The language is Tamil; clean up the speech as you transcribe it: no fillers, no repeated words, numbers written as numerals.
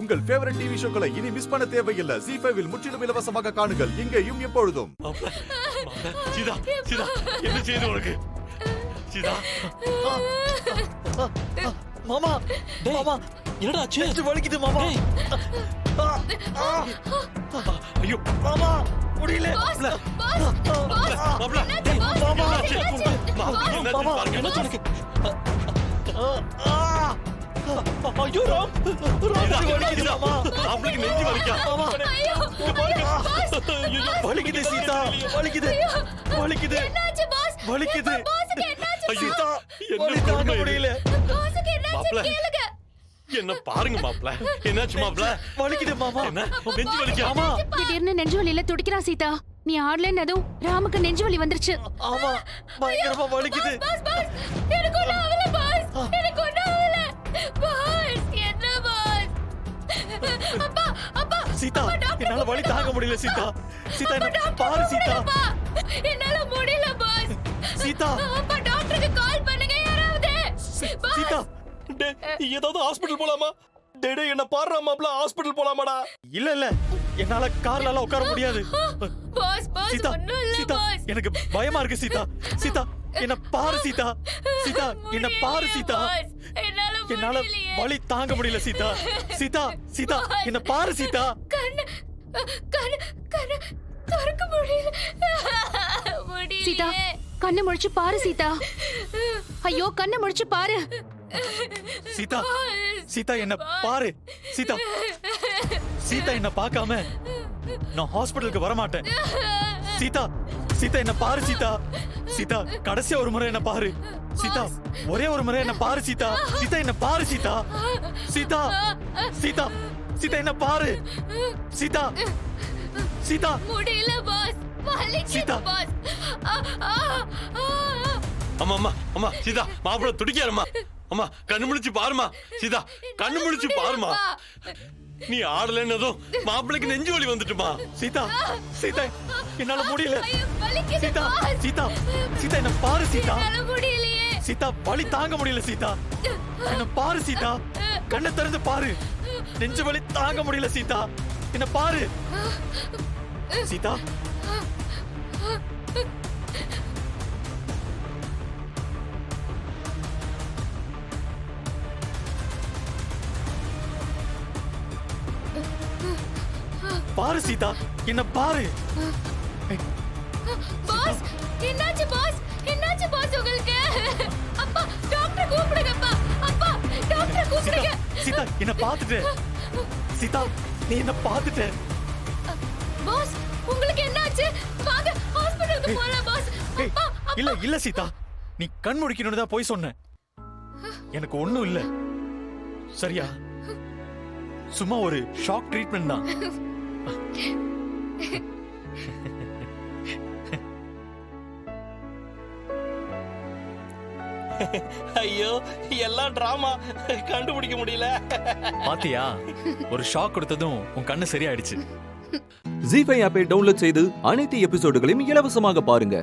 உங்கள் ஃபேவரட் டிவி ஷோக்களை இனி மிஸ் பண்ண தேவையில்லை. ZEE5 இல் முற்றிலும் இலவசமாக காணுங்கள். இங்கேயும் எப்பொழுதும். சீதா சீதா என்ன செய்யுது உனக்கு? சீதா மாமா மாமா என்னடா ஆச்சு? நெஞ்சு வலிக்குது மாமா. ஐயோ மாமா முடியல. மாப்ள டேய் மாமா மாமா என்ன உனக்கு? ஐயோ ராம், நெஞ்சு வலிக்குது மாமா. மாப்ளக்கு நெஞ்சு வலிக்கா? வலிக்குது சீதா, வலிக்குது வலிக்குது என்னாச்சு பாஸ்? வலிக்குது. பாஸ்க்கு என்னாச்சு? சீதா என்ன வலி தாங்க கொடுமை இது? முடியல. பாஸ்க்கு என்னாச்சு மாப்ள. கேளுங்க. என்ன பாருங்க மாப்ள. என்னாச்சு மாப்ள? வலிக்குது மாமா. என்ன நெஞ்சு வலிக்கா? ஆமா திடீர்னு நெஞ்சு வலியில துடிக்கிறான் சீதா. நீ ஆடலன்னதும் ராமுக்கு நெஞ்சு வலி வந்துருச்சு. ஆமா பயங்கரமா வலிக்குது. பாஸ் பாஸ் எனக்கு ஒண்ணும் ஆகல பாஸ். எனக்கு ஒண்ணும் ஆகல. பாஸ் என்ன பாஸ்? அப்பா அப்பா சீதா அப்பா, டாக்டர் என்னால வலி தாங்க முடியல சீதா. சீதா என்ன பாரு சீதா. அப்பா, என்னால முடியல பாஸ். சீதா அப்பா டாக்டருக்கு கால் பண்ணுங்க யாராவது. பாஸ். சீதா டேய் ஏதாவது ஹாஸ்பிடல் போலாமா? டேய் என்ன பாடுறா மாப்ள, ஹாஸ்பிடல் போலாமாடா? இல்ல இல்ல என்னால கார்ல எல்லாம் உட்கார முடியாது. பாஸ் பாஸ் சீதா ஒண்ணும் இல்ல சீதா பாஸ். எனக்கு பயமா இருக்கு சீதா. சீதா என்ன பாரு சீதா. சீதா என்ன பாரு சீதா. பாஸ், என்னால முடியலையே. வலி தாங்க முடியல சீதா. சீதா சீதா என்ன பாரு சீதா. கண்ணு கண்ணு கண்ணு திறக்க முடியல. சீதா முடியலையே. கண்ணு முழிச்சு பாரு சீதா. ஐயோ கண்ணு முழிச்சு பாரு. சீதா சீதா என்ன பாரு சீதா. சீதா என்ன பார்க்காம நான் ஹாஸ்பிடலுக்கு வர மாட்டேன். சீதா சீதா என்ன பாரு சீதா. சீதா கடைசியா ஒரு முறை என்ன பாரு சீதா. ஒரே ஒரு முறை என்ன பாரு சீதா. சீதா என்ன பாரு சீதா. சீதா சீதா சீதா என்ன பாரு சீதா. சீதா முடியல பாஸ். வலிக்குது சீதா. பாஸ். ஆ, ஆ, ஆ, ஆ. அம்மா அம்மா அம்மா சீதா மாப்ள துடிக்காரம்மா. அம்மா கண்ணு முழிச்சு பாருமா. சீதா கண்ணு முழிச்சு பாருமா. நீ ஆடலன்னதும் மாப்பிளைக்கு நெஞ்சு வலி வந்துட்டுமா. சீதா சீதா என்னால முடியல. ஐயோ, வலிக்குது சீதா பாஸ். சீதா சீதா என்ன பாரு சீதா. என்னால முடியலையே. சீதா வலி தாங்க முடியல சீதா. என்ன பாரு சீதா. கண்ணை திறந்து பாரு. நெஞ்சு வலி தாங்க முடியல சீதா. என்ன பாரு சீதா. பாரு சீதா என்ன பாரு. பாஸ் என்னாச்சு பாஸ்? என்னாச்சு பாஸ் உங்களுக்கு? அப்பா டாக்டர் கூப்பிடுங்கப்பா. அப்பா டாக்டர் கூப்பிடுங்க. சீதா என்ன பாத்துட்ட. சீதா நீ என்ன பாத்துட்ட. பாஸ் உங்களுக்கு என்னாச்சு? வாங்க ஹாஸ்பிடலுக்கு போலாம் பாஸ். ஏய், அப்பா இல்ல இல்ல சீதா நீ கண் முடிக்கணும்னு தான் போய் சொன்ன. எனக்கு ஒண்ணும் இல்ல சரியா. சும்மா ஒரு ஷாக் ட்ரீட்மெண்ட் தான். ஐயோ எல்லாம் டிராமா, கண்டுபிடிக்க முடியல. பாத்தியா ஒரு ஷாக் கொடுத்ததும் உன் கண்ணு சரியாயிடுச்சு. ZEE5 ஆப்பை டவுன்லோட் செய்து அனைத்து எபிசோடுகளையும் இலவசமாக பாருங்க.